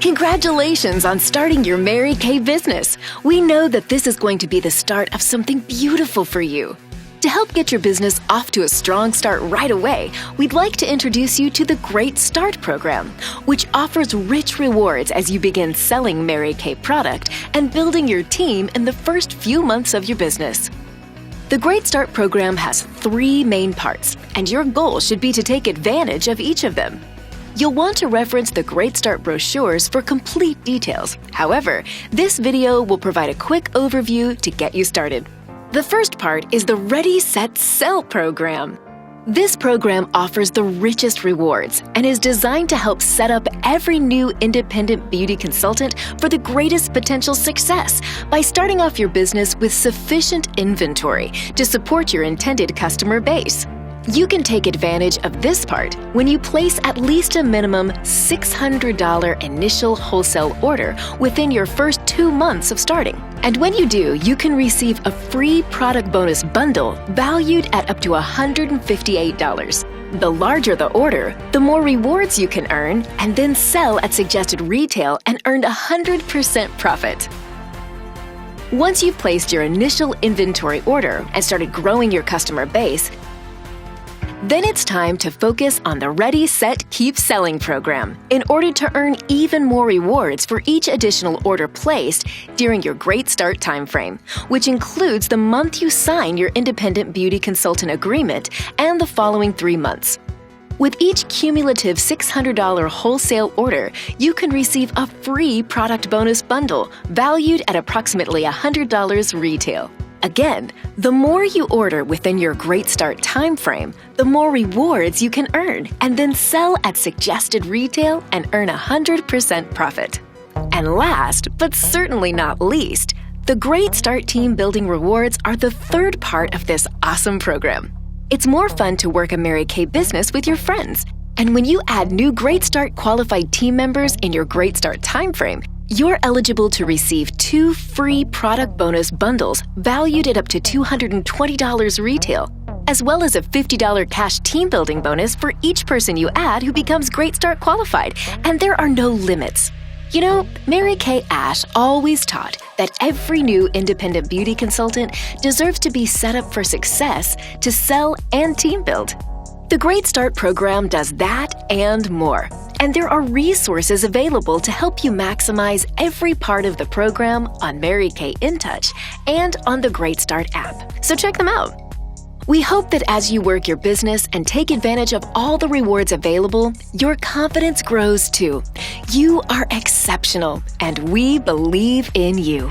Congratulations on starting your MaryKay business. We know that this is going to be the start of something beautiful for you. To help get your business off to a strong start right away, we'd like to introduce you to the Great Start program, which offers rich rewards as you begin selling MaryKay product and building your team in the first few months of your business. The Great Start program has 3 main parts, and your goal should be to take advantage of each of them. You'll want to reference the Great Start brochures for complete details. However, this video will provide a quick overview to get you started. The first part is the Ready, Set, Sell program. This program offers the richest rewards and is designed to help set up every new independent beauty consultant for the greatest potential success by starting off your business with sufficient inventory to support your intended customer base. You can take advantage of this part when you place at least a minimum $600 initial wholesale order within your first 2 months of starting. And when you do, you can receive a free product bonus bundle valued at up to $158. The larger the order, the more rewards you can earn and then sell at suggested retail and earn 100% profit. Once you've placed your initial inventory order and started growing your customer base, then it's time to focus on the Ready, Set, Keep Selling program in order to earn even more rewards for each additional order placed during your Great Start timeframe, which includes the month you sign your independent beauty consultant agreement and the following 3 months. With each cumulative $600 wholesale order, you can receive a free product bonus bundle valued at approximately $100 retail. Again, the more you order within your Great Start timeframe, the more rewards you can earn and then sell at suggested retail and earn 100% profit. And last, but certainly not least, the Great Start team building rewards are the third part of this awesome program. It's more fun to work a MaryKay business with your friends. And when you add new Great Start qualified team members in your Great Start timeframe, you're eligible to receive 2 free product bonus bundles valued at up to $220 retail, as well as a $50 cash team building bonus for each person you add who becomes Great Start qualified, and there are no limits. You know, MaryKay Ash always taught that every new independent beauty consultant deserves to be set up for success to sell and team build. The Great Start program does that and more. And there are resources available to help you maximize every part of the program on MaryKay InTouch and on the Great Start app. So check them out. We hope that as you work your business and take advantage of all the rewards available, your confidence grows too. You are exceptional, and we believe in you.